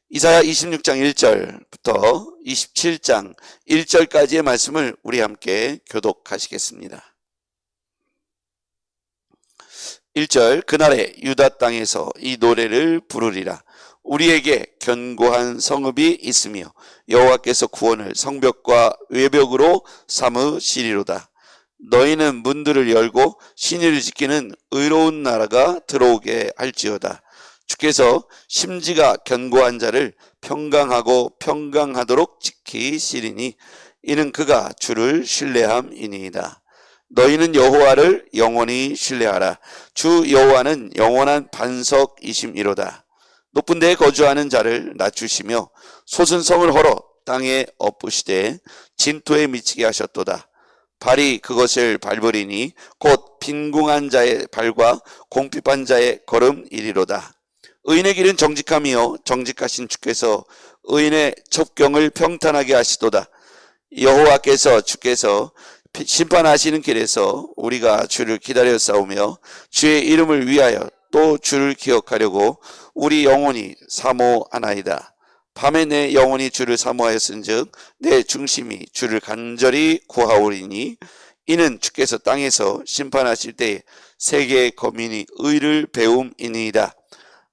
이사야 26장 1절부터 27장 1절까지의 말씀을 우리 함께 교독하시겠습니다. 1절, 그날에 유다 땅에서 이 노래를 부르리라. 우리에게 견고한 성읍이 있으며 여호와께서 구원을 성벽과 외벽으로 삼으시리로다. 너희는 문들을 열고 신의를 지키는 의로운 나라가 들어오게 할지어다. 주께서 심지가 견고한 자를 평강하고 평강하도록 지키시리니 이는 그가 주를 신뢰함이니이다. 너희는 여호와를 영원히 신뢰하라. 주 여호와는 영원한 반석이심이로다. 높은 데에 거주하는 자를 낮추시며 솟은 성을 헐어 땅에 엎으시되 진토에 미치게 하셨도다. 발이 그것을 밟으리니 곧 빈궁한 자의 발과 공핍한 자의 걸음이리로다. 의인의 길은 정직함이요 정직하신 주께서 의인의 첩경을 평탄하게 하시도다. 여호와께서 주께서 심판하시는 길에서 우리가 주를 기다려 싸우며 주의 이름을 위하여 또 주를 기억하려고 우리 영혼이 사모하나이다. 밤에 내 영혼이 주를 사모하였은즉 내 중심이 주를 간절히 구하오리니 이는 주께서 땅에서 심판하실 때에 세계의 거민이 의를 배움이니이다.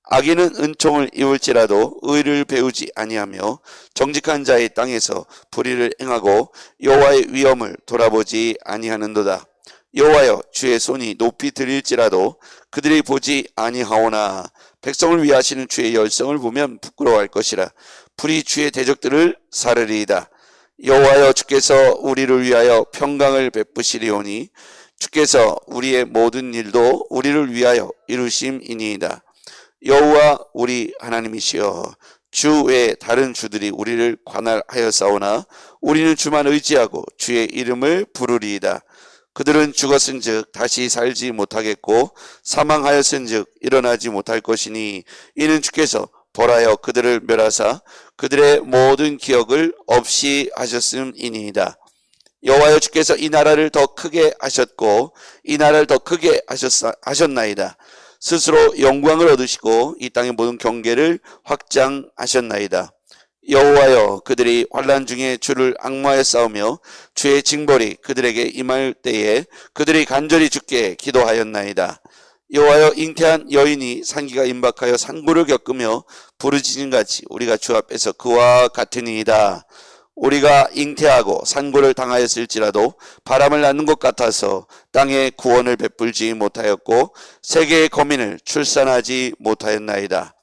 악인은 은총을 입을지라도 의를 배우지 아니하며 정직한 자의 땅에서 불의를 행하고 여호와의 위엄을 돌아보지 아니하는도다. 여호와여, 주의 손이 높이 들릴지라도 그들이 보지 아니하오나 백성을 위하시는 주의 열성을 보면 부끄러워할 것이라. 불이 주의 대적들을 사르리이다. 여호와여, 주께서 우리를 위하여 평강을 베푸시리오니 주께서 우리의 모든 일도 우리를 위하여 이루심이니이다. 여호와 우리 하나님이시여, 주 외에 다른 주들이 우리를 관할하였사오나 우리는 주만 의지하고 주의 이름을 부르리이다. 그들은 죽었은즉 다시 살지 못하겠고 사망하였은즉 일어나지 못할 것이니 이는 주께서 벌하여 그들을 멸하사 그들의 모든 기억을 없이 하셨음이니이다. 여호와여, 주께서 이 나라를 더 크게 하셨고 이 나라를 더 크게 하셨나이다. 스스로 영광을 얻으시고 이 땅의 모든 경계를 확장하셨나이다. 여호와여, 그들이 환난 중에 주를 앙모하여 싸우며 주의 징벌이 그들에게 임할 때에 그들이 간절히 주께 기도하였나이다. 여호와여, 잉태한 여인이 산기가 임박하여 산고를 겪으며 부르짖음같이 우리가 주 앞에서 그와 같으니이다. 우리가 잉태하고 산고를 당하였을지라도 바람을 낳는 것 같아서 땅에 구원을 베풀지 못하였고 세계의 거민을 출산하지 못하였나이다.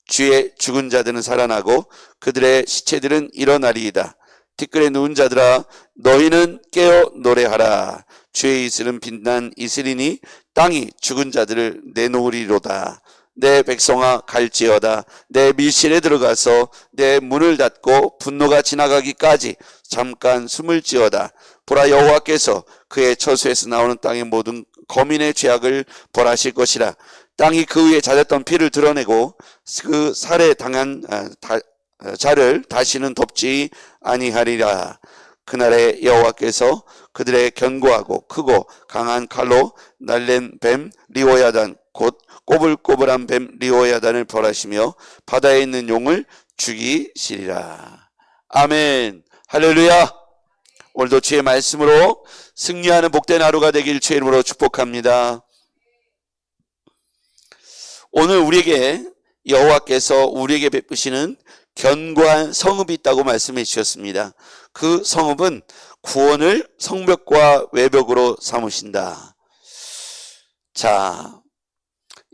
주의 죽은 자들은 살아나고 그들의 시체들은 일어나리이다. 티끌에 누운 자들아, 너희는 깨어 노래하라. 주의 이슬은 빛난 이슬이니 땅이 죽은 자들을 내놓으리로다. 내 백성아, 갈지어다. 내 밀실에 들어가서 내 문을 닫고 분노가 지나가기까지 잠깐 숨을 지어다. 보라, 여호와께서 그의 처소에서 나오는 땅의 모든 거민의 죄악을 벌하실 것이라. 땅이 그 위에 잦았던 피를 드러내고 그 살해 당한 자를 다시는 덮지 아니하리라. 그날에 여호와께서 그들의 견고하고 크고 강한 칼로 날랜 뱀 리오야단 곧 꼬불꼬불한 뱀 리오야단을 벌하시며 바다에 있는 용을 죽이시리라. 아멘. 할렐루야. 오늘도 주의 말씀으로 승리하는 복된 하루가 되길 주의 이름으로 축복합니다. 오늘 우리에게 여호와께서 우리에게 베푸시는 견고한 성읍이 있다고 말씀해 주셨습니다. 그 성읍은 구원을 성벽과 외벽으로 삼으신다. 자,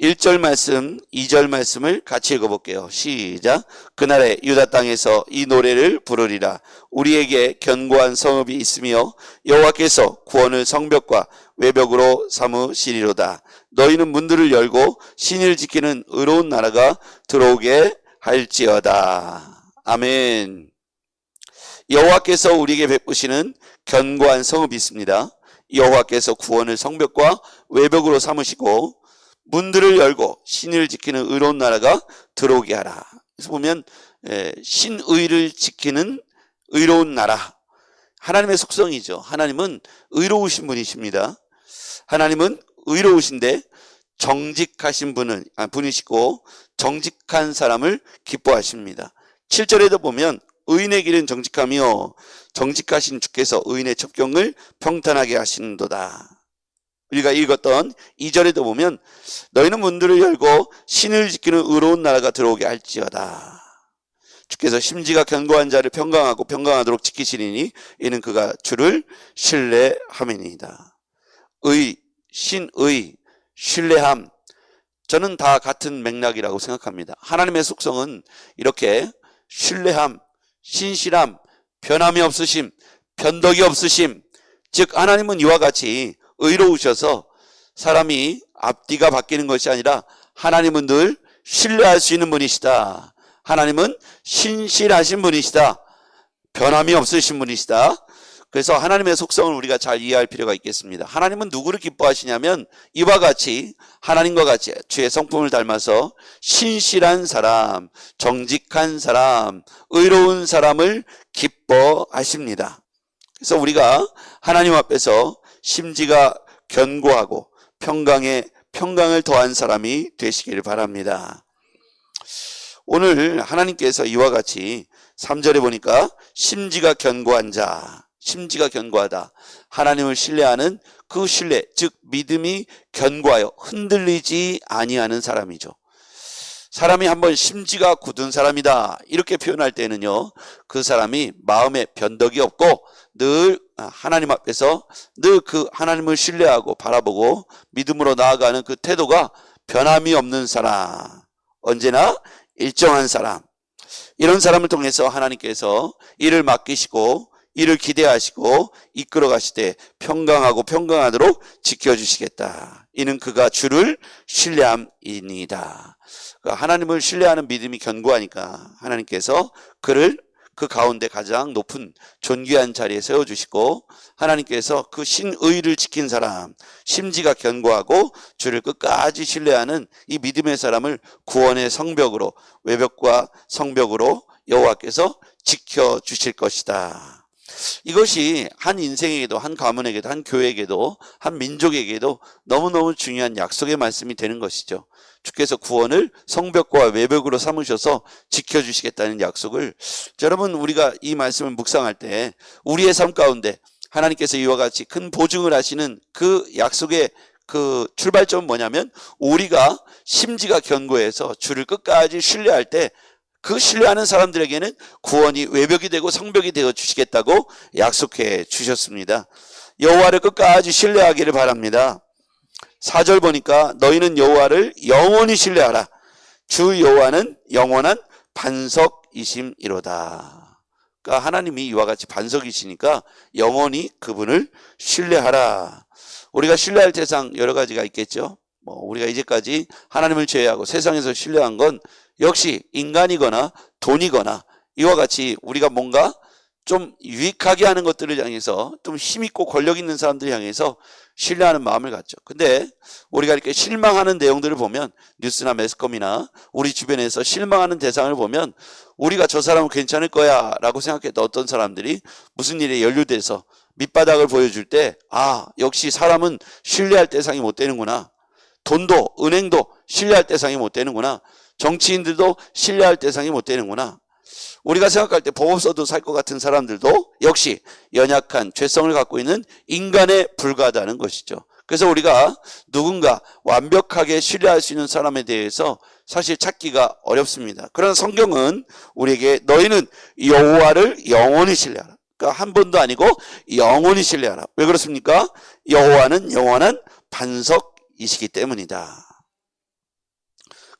1절 말씀, 2절 말씀을 같이 읽어볼게요. 시작. 그날에 유다 땅에서 이 노래를 부르리라. 우리에게 견고한 성읍이 있으며 여호와께서 구원을 성벽과 외벽으로 삼으시리로다. 너희는 문들을 열고 신의를 지키는 의로운 나라가 들어오게 할지어다. 아멘. 여호와께서 우리에게 베푸시는 견고한 성읍이 있습니다. 여호와께서 구원을 성벽과 외벽으로 삼으시고 문들을 열고 신의를 지키는 의로운 나라가 들어오게 하라. 그래서 보면 신의를 지키는 의로운 나라, 하나님의 속성이죠. 하나님은 의로우신 분이십니다. 하나님은 의로우신데 정직하신 분이시고 정직한 사람을 기뻐하십니다. 7절에도 보면 의인의 길은 정직하며 정직하신 주께서 의인의 첩경을 평탄하게 하시는도다. 우리가 읽었던 2절에도 보면 너희는 문들을 열고 신을 지키는 의로운 나라가 들어오게 할지어다. 주께서 심지가 견고한 자를 평강하고 평강하도록 지키시리니 이는 그가 주를 신뢰함이니이다. 의, 신의, 신뢰함, 저는 다 같은 맥락이라고 생각합니다. 하나님의 속성은 이렇게 신뢰함, 신실함, 변함이 없으심, 변덕이 없으심, 즉 하나님은 이와 같이 의로우셔서 사람이 앞뒤가 바뀌는 것이 아니라 하나님은 늘 신뢰할 수 있는 분이시다. 하나님은 신실하신 분이시다. 변함이 없으신 분이시다. 그래서 하나님의 속성을 우리가 잘 이해할 필요가 있겠습니다. 하나님은 누구를 기뻐하시냐면 이와 같이 하나님과 같이 주의 성품을 닮아서 신실한 사람, 정직한 사람, 의로운 사람을 기뻐하십니다. 그래서 우리가 하나님 앞에서 심지가 견고하고 평강에 평강을 더한 사람이 되시기를 바랍니다. 오늘 하나님께서 이와 같이 3절에 보니까 심지가 견고한 자, 심지가 견고하다. 하나님을 신뢰하는 그 신뢰, 즉 믿음이 견고하여 흔들리지 아니하는 사람이죠. 사람이 한번 심지가 굳은 사람이다 이렇게 표현할 때는요, 그 사람이 마음에 변덕이 없고 늘 하나님 앞에서 늘 그 하나님을 신뢰하고 바라보고 믿음으로 나아가는 그 태도가 변함이 없는 사람, 언제나 일정한 사람, 이런 사람을 통해서 하나님께서 일을 맡기시고 이를 기대하시고 이끌어 가시되 평강하고 평강하도록 지켜주시겠다. 이는 그가 주를 신뢰함이니이다. 하나님을 신뢰하는 믿음이 견고하니까 하나님께서 그를 그 가운데 가장 높은 존귀한 자리에 세워주시고 하나님께서 그 신의를 지킨 사람, 심지가 견고하고 주를 끝까지 신뢰하는 이 믿음의 사람을 구원의 성벽으로, 외벽과 성벽으로 여호와께서 지켜주실 것이다. 이것이 한 인생에게도, 한 가문에게도, 한 교회에게도, 한 민족에게도 너무너무 중요한 약속의 말씀이 되는 것이죠. 주께서 구원을 성벽과 외벽으로 삼으셔서 지켜주시겠다는 약속을, 여러분 우리가 이 말씀을 묵상할 때 우리의 삶 가운데 하나님께서 이와 같이 큰 보증을 하시는 그 약속의 그 출발점은 뭐냐면, 우리가 심지가 견고해서 주를 끝까지 신뢰할 때 그 신뢰하는 사람들에게는 구원이 외벽이 되고 성벽이 되어 주시겠다고 약속해 주셨습니다. 여호와를 끝까지 신뢰하기를 바랍니다. 4절 보니까 너희는 여호와를 영원히 신뢰하라. 주 여호와는 영원한 반석이심이로다. 그러니까 하나님이 이와 같이 반석이시니까 영원히 그분을 신뢰하라. 우리가 신뢰할 대상 여러 가지가 있겠죠. 우리가 이제까지 하나님을 제외하고 세상에서 신뢰한 건 역시 인간이거나 돈이거나 이와 같이 우리가 뭔가 좀 유익하게 하는 것들을 향해서, 좀 힘있고 권력 있는 사람들을 향해서 신뢰하는 마음을 갖죠. 근데 우리가 이렇게 실망하는 내용들을 보면, 뉴스나 매스컴이나 우리 주변에서 실망하는 대상을 보면 우리가 저 사람은 괜찮을 거야 라고 생각했던 어떤 사람들이 무슨 일에 연루돼서 밑바닥을 보여줄 때, 역시 사람은 신뢰할 대상이 못 되는구나. 돈도, 은행도 신뢰할 대상이 못 되는구나. 정치인들도 신뢰할 대상이 못 되는구나. 우리가 생각할 때 법 없어도 살 것 같은 사람들도 역시 연약한 죄성을 갖고 있는 인간에 불과하다는 것이죠. 그래서 우리가 누군가 완벽하게 신뢰할 수 있는 사람에 대해서 사실 찾기가 어렵습니다. 그러나 성경은 우리에게 너희는 여호와를 영원히 신뢰하라. 그러니까 한 번도 아니고 영원히 신뢰하라. 왜 그렇습니까? 여호와는 영원한 반석이시기 때문이다.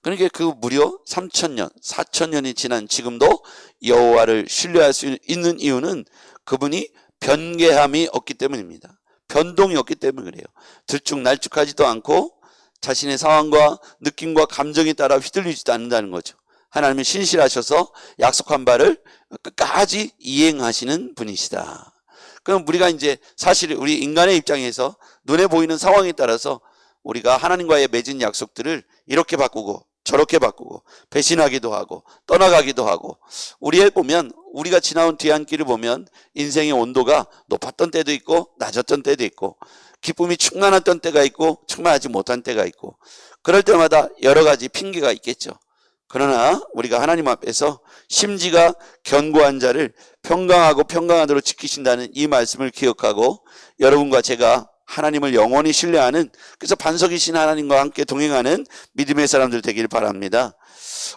그러니까 그 무려 3,000년, 4,000년이 지난 지금도 여호와를 신뢰할 수 있는 이유는 그분이 변개함이 없기 때문입니다. 변동이 없기 때문에 그래요. 들쭉날쭉하지도 않고 자신의 상황과 느낌과 감정에 따라 휘둘리지도 않는다는 거죠. 하나님은 신실하셔서 약속한 바를 끝까지 이행하시는 분이시다. 그럼 우리가 이제 사실 우리 인간의 입장에서 눈에 보이는 상황에 따라서 우리가 하나님과의 맺은 약속들을 이렇게 바꾸고 저렇게 바꾸고 배신하기도 하고 떠나가기도 하고, 우리에 보면 우리가 지나온 뒤안길을 보면 인생의 온도가 높았던 때도 있고 낮았던 때도 있고, 기쁨이 충만했던 때가 있고 충만하지 못한 때가 있고, 그럴 때마다 여러 가지 핑계가 있겠죠. 그러나 우리가 하나님 앞에서 심지가 견고한 자를 평강하고 평강하도록 지키신다는 이 말씀을 기억하고 여러분과 제가 하나님을 영원히 신뢰하는, 그래서 반석이신 하나님과 함께 동행하는 믿음의 사람들 되길 바랍니다.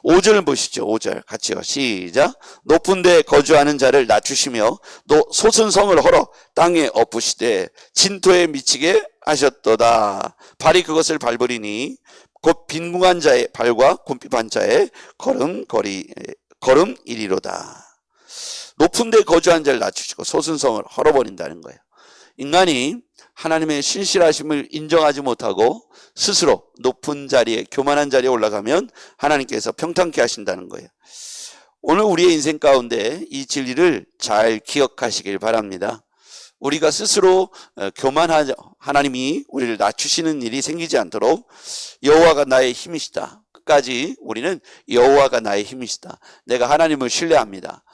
5절 보시죠. 5절 같이요. 시작. 높은 데 거주하는 자를 낮추시며 솟은 성을 헐어 땅에 엎으시되 진토에 미치게 하셨도다. 발이 그것을 밟으리니 곧 빈궁한 자의 발과 굼핍한 자의 걸음이리로다. 높은 데 거주한 자를 낮추시고 솟은 성을 헐어버린다는 거예요. 인간이 하나님의 신실하심을 인정하지 못하고 스스로 높은 자리에, 교만한 자리에 올라가면 하나님께서 평탄케 하신다는 거예요. 오늘 우리의 인생 가운데 이 진리를 잘 기억하시길 바랍니다. 우리가 스스로 교만하죠. 하나님이 우리를 낮추시는 일이 생기지 않도록 여호와가 나의 힘이시다. 끝까지 우리는 여호와가 나의 힘이시다. 내가 하나님을 신뢰합니다.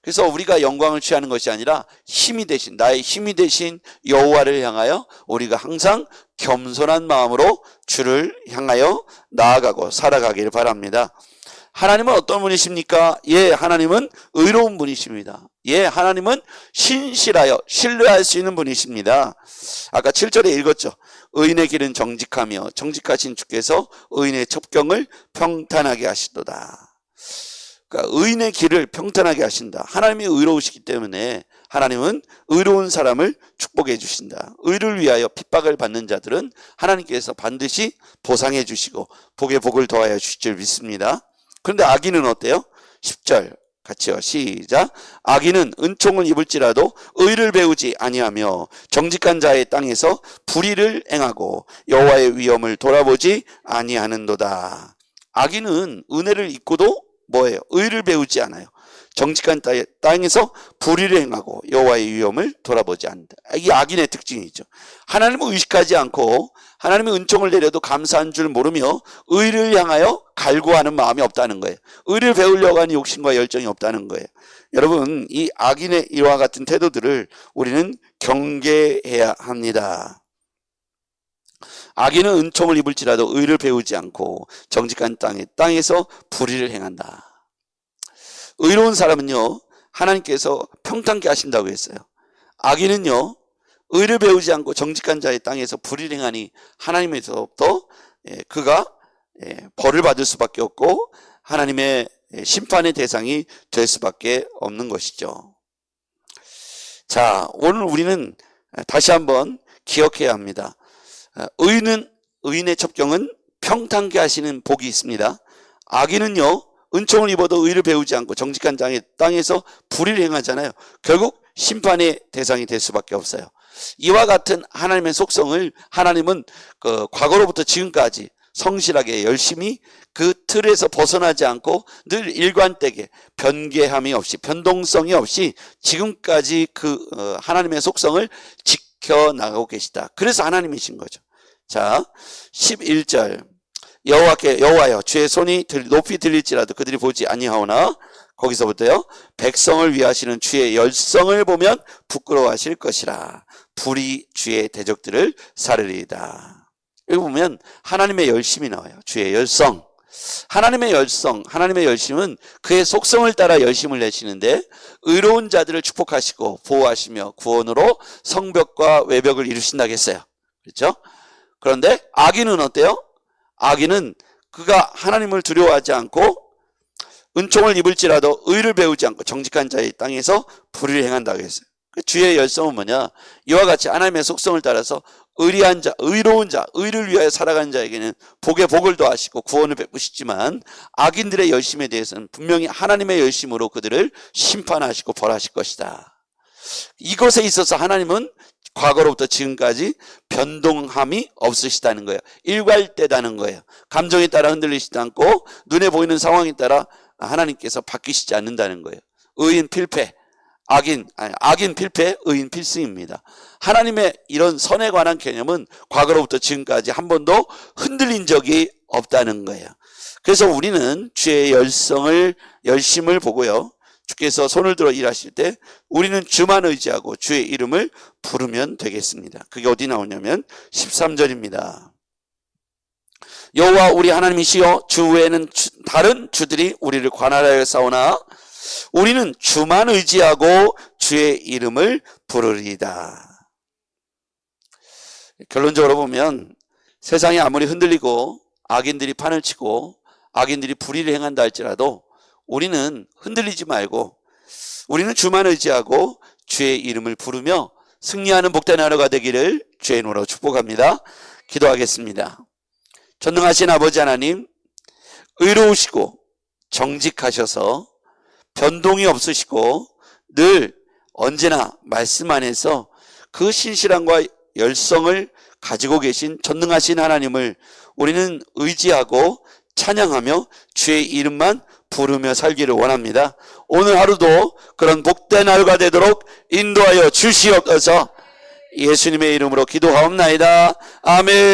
그래서 우리가 영광을 취하는 것이 아니라 힘이 되신, 나의 힘이 되신 여호와를 향하여 우리가 항상 겸손한 마음으로 주를 향하여 나아가고 살아가길 바랍니다. 하나님은 어떤 분이십니까? 예, 하나님은 의로운 분이십니다. 예, 하나님은 신실하여 신뢰할 수 있는 분이십니다. 아까 7절에 읽었죠. 의인의 길은 정직하며 정직하신 주께서 의인의 첩경을 평탄하게 하시도다. 그러니까 의인의 길을 평탄하게 하신다. 하나님이 의로우시기 때문에 하나님은 의로운 사람을 축복해 주신다. 의를 위하여 핍박을 받는 자들은 하나님께서 반드시 보상해 주시고 복에 복을 더하여 주실 줄 믿습니다. 그런데 악인은 어때요? 10절 같이요. 시작. 악인은 은총을 입을지라도 의를 배우지 아니하며 정직한 자의 땅에서 불의를 행하고 여호와의 위엄을 돌아보지 아니하는도다. 악인은 은혜를 입고도 뭐예요? 의를 배우지 않아요. 정직한 땅에서 불의를 행하고 여호와의 위엄을 돌아보지 않는다. 이게 악인의 특징이죠. 하나님을 의식하지 않고 하나님의 은총을 내려도 감사한 줄 모르며 의를 향하여 갈구하는 마음이 없다는 거예요. 의를 배우려고 하는 욕심과 열정이 없다는 거예요. 여러분, 이 악인의 이와 같은 태도들을 우리는 경계해야 합니다. 악인은 은총을 입을지라도 의를 배우지 않고 정직한 땅에서 불의를 행한다. 의로운 사람은요, 하나님께서 평탄케 하신다고 했어요. 악인은요, 의를 배우지 않고 정직한 자의 땅에서 불의를 행하니 하나님에서부터 그가 벌을 받을 수밖에 없고 하나님의 심판의 대상이 될 수밖에 없는 것이죠. 자, 오늘 우리는 다시 한번 기억해야 합니다. 의인의 첩경은 평탄케 하시는 복이 있습니다. 악인은요, 은총을 입어도 의를 배우지 않고 정직한 땅에서 불의를 행하잖아요. 결국 심판의 대상이 될 수밖에 없어요. 이와 같은 하나님의 속성을 하나님은 과거로부터 지금까지 성실하게 열심히 그 틀에서 벗어나지 않고 늘 일관되게 변개함이 없이, 변동성이 없이 지금까지 하나님의 속성을 지켜나가고 계시다. 그래서 하나님이신 거죠. 자, 11절. 여호와여, 주의 손이 높이 들릴지라도 그들이 보지 아니하오나, 거기서부터요, 백성을 위하시는 주의 열성을 보면 부끄러워하실 것이라. 불이 주의 대적들을 사르리이다. 여기 보면 하나님의 열심이 나와요. 주의 열성. 하나님의 열심은 그의 속성을 따라 열심을 내시는데, 의로운 자들을 축복하시고 보호하시며 구원으로 성벽과 외벽을 이루신다고 했어요. 그렇죠? 그런데 악인은 어때요? 악인은 그가 하나님을 두려워하지 않고 은총을 입을지라도 의를 배우지 않고 정직한 자의 땅에서 불의를 행한다고 했어요. 주의 열성은 뭐냐? 이와 같이 하나님의 속성을 따라서 의리한 자, 의로운 자, 의를 위하여 살아가는 자에게는 복에 복을 더하시고 구원을 베푸시지만 악인들의 열심에 대해서는 분명히 하나님의 열심으로 그들을 심판하시고 벌하실 것이다. 이것에 있어서 하나님은 과거로부터 지금까지 변동함이 없으시다는 거예요. 일괄되다는 거예요. 감정에 따라 흔들리시지 않고 눈에 보이는 상황에 따라 하나님께서 바뀌시지 않는다는 거예요. 의인 필패, 악인 필패, 의인 필승입니다. 하나님의 이런 선에 관한 개념은 과거로부터 지금까지 한 번도 흔들린 적이 없다는 거예요. 그래서 우리는 주의 열심을 보고요, 주께서 손을 들어 일하실 때 우리는 주만 의지하고 주의 이름을 부르면 되겠습니다. 그게 어디 나오냐면 13절입니다. 여호와 우리 하나님이시여 주 외에는 다른 주들이 우리를 관할하여 싸우나 우리는 주만 의지하고 주의 이름을 부르리이다. 결론적으로 보면 세상이 아무리 흔들리고 악인들이 판을 치고 악인들이 불의를 행한다 할지라도 우리는 흔들리지 말고 우리는 주만 의지하고 주의 이름을 부르며 승리하는 복된 하루가 되기를 주의 이름으로 축복합니다. 기도하겠습니다. 전능하신 아버지 하나님, 의로우시고 정직하셔서 변동이 없으시고 늘 언제나 말씀 안에서 그 신실함과 열성을 가지고 계신 전능하신 하나님을 우리는 의지하고 찬양하며 주의 이름만 부르며 살기를 원합니다. 오늘 하루도 그런 복된 하루가 되도록 인도하여 주시옵소서. 예수님의 이름으로 기도하옵나이다. 아멘.